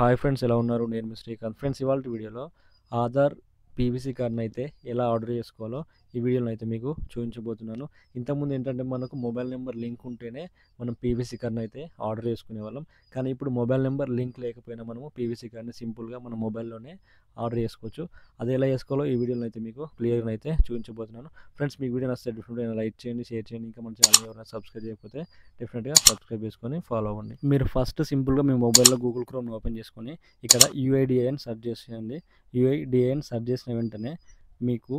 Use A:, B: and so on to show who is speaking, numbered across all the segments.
A: Hi friends, ఎలా ఉన్నారు? నేను మీ శ్రీకాంత్. ఫ్రెండ్స్, ఇవాల్టి వీడియోలో ఆధార్ పీవీసీ కార్డ్‌ని అయితే ఎలా ఆర్డర్ చేసుకోవాలో ఈ వీడియోలో అయితే మీకు చూపించబోతున్నాను. ఇంతకుముందు ఏంటంటే మనకు మొబైల్ నెంబర్ లింక్ ఉంటేనే మనం పీవీసీ కార్డ్‌ని అయితే ఆర్డర్ చేసుకునేవాళ్ళం. కానీ ఇప్పుడు మొబైల్ నెంబర్ లింక్ లేకపోయినా మనము పీవీసీ కార్డ్‌ని సింపుల్‌గా మన మొబైల్‌లోనే ఆర్డర్ చేసుకోవచ్చు. అది ఎలా చేసుకోవాలో ఈ వీడియోలో అయితే మీకు క్లియర్‌గా అయితే చూపించబోతున్నాను. ఫ్రెండ్స్, మీకు వీడియో నచ్చితే డెఫినెట్‌గా లైక్ చేయండి, షేర్ చేయండి. ఇంకా మన ఛానల్‌ని ఎవరైనా సబ్స్క్రైబ్ చేయకపోతే డెఫినెట్‌గా సబ్స్క్రైబ్ చేసుకొని ఫాలో అవ్వండి. మీరు ఫస్ట్ సింపుల్‌గా మీ మొబైల్‌లో గూగుల్ క్రోమ్‌ని ఓపెన్ చేసుకొని ఇక్కడ యూఐడిఏ అని సెర్చ్ చేసేయండి. యూఐడిఏ అని సెర్చ్ చేసిన వెంటనే మీకు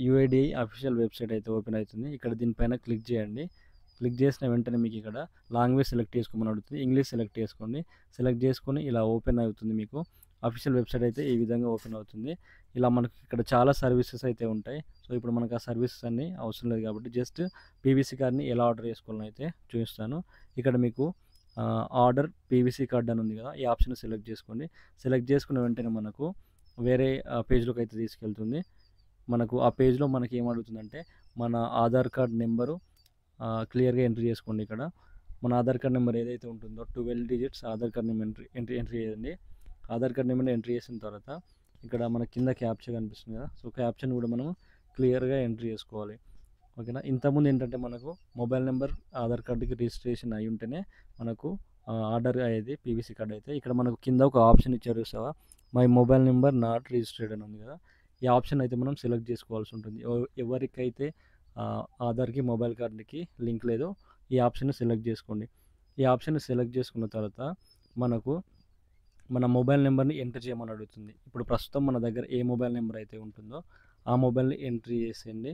A: యూఐడిఏ అఫీషియల్ వెబ్సైట్ అయితే ఓపెన్ అవుతుంది. ఇక్కడ దీనిపైన క్లిక్ చేయండి. క్లిక్ చేసిన వెంటనే మీకు ఇక్కడ లాంగ్వేజ్ సెలెక్ట్ చేసుకోమని అడుగుతుంది. ఇంగ్లీష్ సెలెక్ట్ చేసుకోండి. సెలెక్ట్ చేసుకొని ఇలా ఓపెన్ అవుతుంది. మీకు అఫీషియల్ వెబ్సైట్ అయితే ఈ విధంగా ఓపెన్ అవుతుంది. ఇలా మనకి ఇక్కడ చాలా సర్వీసెస్ అయితే ఉంటాయి. సో ఇప్పుడు మనకు ఆ సర్వీసెస్ అన్నీ అవసరం లేదు కాబట్టి జస్ట్ పీవీసీ కార్డ్ని ఎలా ఆర్డర్ చేసుకోవాలని అయితే చూపిస్తాను. ఇక్కడ మీకు ఆర్డర్ పీవీసీ కార్డ్ అని ఉంది కదా, ఈ ఆప్షన్ సెలెక్ట్ చేసుకోండి. సెలెక్ట్ చేసుకున్న వెంటనే మనకు వేరే పేజ్లోకి అయితే తీసుకెళ్తుంది. మనకు ఆ పేజ్లో మనకి ఏమడుగుతుందంటే మన ఆధార్ కార్డ్ నెంబరు క్లియర్గా ఎంట్రీ చేసుకోండి. ఇక్కడ మన ఆధార్ కార్డ్ నెంబర్ ఏదైతే ఉంటుందో 12 digits Aadhaar card number entry చేయండి. ఆధార్ కార్డ్ నెంబర్ని ఎంట్రీ చేసిన తర్వాత ఇక్కడ మన కింద క్యాప్చా కనిపిస్తుంది కదా, సో క్యాప్చాని కూడా మనం క్లియర్గా ఎంట్రీ చేసుకోవాలి. ఓకేనా. ఇంతకుముందు ఏంటంటే మనకు మొబైల్ నెంబర్ ఆధార్ కార్డుకి రిజిస్ట్రేషన్ అయి ఉంటేనే మనకు ఆర్డర్ అయ్యేది పీవీసీ కార్డ్ అయితే. ఇక్కడ మనకు కింద ఒక ఆప్షన్ ఇచ్చారు చూసావా, my mobile number not registered అని ఉంది కదా, ఈ ఆప్షన్ అయితే మనం సెలెక్ట్ చేసుకోవాల్సి ఉంటుంది. ఎవరికైతే ఆధార్కి మొబైల్ కార్డుకి లింక్ లేదో ఈ ఆప్షన్ సెలెక్ట్ చేసుకోండి. ఈ ఆప్షన్ సెలెక్ట్ చేసుకున్న తర్వాత మనకు మన మొబైల్ నెంబర్ని ఎంటర్ చేయమని అడుగుతుంది. ఇప్పుడు ప్రస్తుతం మన దగ్గర ఏ మొబైల్ నెంబర్ అయితే ఉంటుందో ఆ మొబైల్ని ఎంట్రీ చేసేయండి.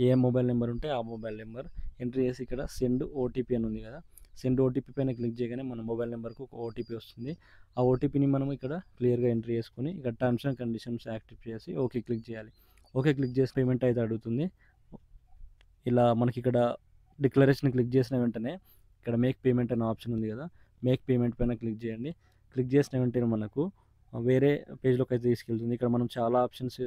A: ఏ మొబైల్ నెంబర్ ఉంటే ఆ మొబైల్ నెంబర్ ఎంట్రీ చేసి ఇక్కడ సెండ్ ఓటీపీ అని ఉంది కదా, సెండ్ ఓటీపీ పైన క్లిక్ చేయగానే మన మొబైల్ నెంబర్కు ఒక ఓటీపీ వస్తుంది. ఆ ఓటీపీని మనం ఇక్కడ క్లియర్గా ఎంట్రీ చేసుకొని ఇక్కడ టర్మ్స్ అండ్ కండిషన్స్ యాక్టివ్ చేసి ఓకే క్లిక్ చేయాలి. ఓకే క్లిక్ చేసి పేమెంట్ అయితే అడుగుతుంది. ఇలా మనకి ఇక్కడ డిక్లరేషన్ క్లిక్ చేసిన వెంటనే ఇక్కడ మేక్ పేమెంట్ అనే ఆప్షన్ ఉంది కదా, మేక్ పేమెంట్ పైన క్లిక్ చేయండి. క్లిక్ చేసిన వెంటనే మనకు వేరే పేజ్లోకి అయితే తీసుకెళ్తుంది. ఇక్కడ మనం చాలా ఆప్షన్స్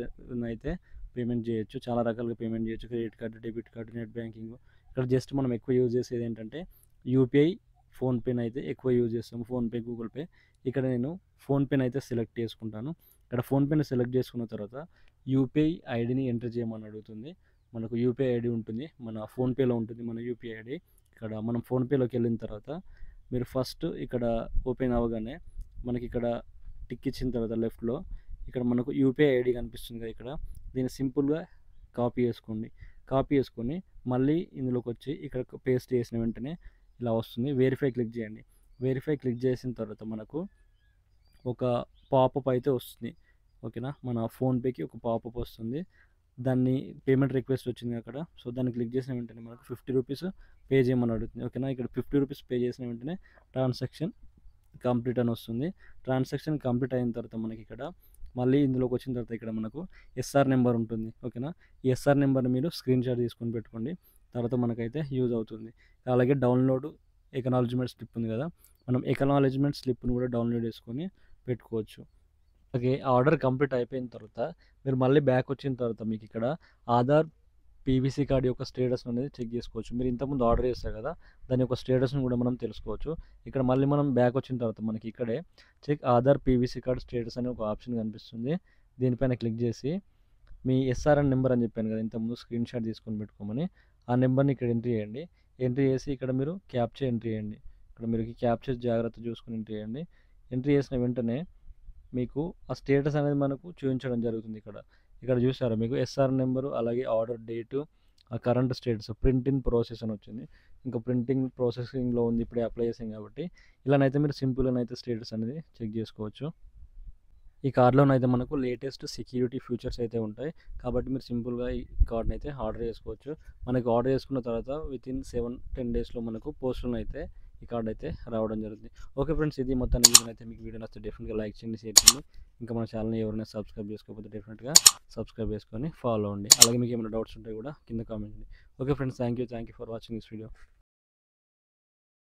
A: అయితే పేమెంట్ చేయొచ్చు, చాలా రకాలుగా పేమెంట్ చేయొచ్చు. Credit card, debit card, net banking. ఇక్కడ జస్ట్ మనం ఎక్కువ యూజ్ చేసేది ఏంటంటే యూపీఐ, ఫోన్పేని అయితే ఎక్కువ యూజ్ చేస్తాము. PhonePe, Google pay. ఇక్కడ నేను ఫోన్పేని అయితే సెలెక్ట్ చేసుకుంటాను. ఇక్కడ ఫోన్పేని సెలెక్ట్ చేసుకున్న తర్వాత యూపీఐ ఐడిని ఎంటర్ చేయమని అడుగుతుంది. మనకు యూపీఐ ఐడి ఉంటుంది, మన ఫోన్పేలో ఉంటుంది మన యూపీఐ ఐడి. ఇక్కడ మనం ఫోన్పేలోకి వెళ్ళిన తర్వాత మీరు ఫస్ట్ ఇక్కడ ఓపెన్ అవ్వగానే మనకి ఇక్కడ టిక్ ఇచ్చిన తర్వాత లెఫ్ట్లో ఇక్కడ మనకు యూపీఐ ఐడి కనిపిస్తుంది కదా, ఇక్కడ దీన్ని సింపుల్గా కాపీ చేసుకోండి. కాపీ చేసుకొని మళ్ళీ ఇందులోకి వచ్చి ఇక్కడ పేస్ట్ చేసిన వెంటనే ఇలా వస్తుంది. వెరిఫై క్లిక్ చేయండి. వెరిఫై క్లిక్ చేసిన తర్వాత మనకు ఒక పాపప్ అయితే వస్తుంది. ఓకేనా. మన ఫోన్పేకి ఒక పాపప్ వస్తుంది. దాన్ని పేమెంట్ రిక్వెస్ట్ వచ్చింది అక్కడ, సో దాన్ని క్లిక్ చేసిన వెంటనే మనకు 50 రూపీస్ పే చేయమని అడుగుతుంది. ఓకేనా. ఇక్కడ 50 రూపీస్ పే చేసిన వెంటనే ట్రాన్సాక్షన్ కంప్లీట్ అని వస్తుంది. ట్రాన్సాక్షన్ కంప్లీట్ అయిన తర్వాత మనకి ఇక్కడ మళ్ళీ ఇందులోకి వచ్చిన తర్వాత ఇక్కడ మనకు ఎస్ఆర్ నెంబర్ ఉంటుంది. ఓకేనా. ఈ ఎస్ఆర్ నెంబర్ని మీరు స్క్రీన్ షాట్ తీసుకొని పెట్టుకోండి, తర్వాత మనకైతే యూజ్ అవుతుంది. అలాగే డౌన్లోడ్ ఎకనాలజ్మెంట్ స్లిప్ ఉంది కదా, మనం ఎకనాలజ్మెంట్ స్లిప్ని కూడా డౌన్లోడ్ చేసుకొని పెట్టుకోవచ్చు. అలాగే ఆర్డర్ కంప్లీట్ అయిపోయిన తర్వాత మీరు మళ్ళీ బ్యాక్ వచ్చిన తర్వాత మీకు ఇక్కడ ఆధార్ పీవీసీ కార్డ్ యొక్క స్టేటస్ అనేది చెక్ చేసుకోవచ్చు. మీరు ఇంతకుముందు ఆర్డర్ చేస్తారు కదా, దాని యొక్క స్టేటస్ని కూడా మనం తెలుసుకోవచ్చు. ఇక్కడ మళ్ళీ మనం బ్యాక్ వచ్చిన తర్వాత మనకి ఇక్కడే check Aadhaar PVC card status అనే ఒక ఆప్షన్ కనిపిస్తుంది. దీనిపైన క్లిక్ చేసి మీ ఎస్ఆర్ఎన్ నెంబర్ అని చెప్పాను కదా ఇంతకుముందు స్క్రీన్ షాట్ తీసుకొని పెట్టుకోమని, ఆ నెంబర్ని ఇక్కడ ఎంట్రీ చేయండి. ఎంట్రీ చేసి ఇక్కడ మీరు క్యాప్చా ఎంట్రీ చేయండి. ఇక్కడ మీరు క్యాప్చా జాగ్రత్త చూసుకొని ఎంట్రీ చేయండి. ఎంట్రీ చేసిన వెంటనే మీకు ఆ స్టేటస్ అనేది మనకు చూపించడం జరుగుతుంది. ఇక్కడ చూసారా మీకు ఎస్ఆర్ నెంబరు, అలాగే ఆర్డర్ డేటు, ఆ current status, print in process అని వచ్చింది. ఇంకా ప్రింటింగ్ ప్రాసెసింగ్లో ఉంది, ఇప్పుడే అప్లై చేసాం కాబట్టి ఇలానైతే మీరు సింపుల్గానైతే స్టేటస్ అనేది చెక్ చేసుకోవచ్చు. ఈ కార్డ్లోనైతే మనకు లేటెస్ట్ సెక్యూరిటీ ఫీచర్స్ అయితే ఉంటాయి కాబట్టి మీరు సింపుల్గా ఈ కార్డ్ని అయితే ఆర్డర్ చేసుకోవచ్చు. మనకు ఆర్డర్ చేసుకున్న తర్వాత వితిన్ 7-10 డేస్లో మనకు పోస్టులను అయితే ఈ కార్డ్ అయితే రావడం జరుగుతుంది. ఓకే ఫ్రెండ్స్, ఇది మొత్తానికి వీడియో అయితే మీకు వీడియో నచ్చితే డెఫినెట్గా లైక్ చేయండి, షేర్ చేయండి. ఇంకా మన ఛానల్ని ఎవరైనా సబ్స్క్రైబ్ చేసుకోకపోతే డెఫినెట్గా సబ్స్క్రైబ్ చేసుకొని ఫాలో అవ్వండి. అలాగే మీకు ఏమైనా డౌట్స్ ఉంటే కూడా కింద కామెంట్ చేయండి. Okay friends, thank you for watching this video.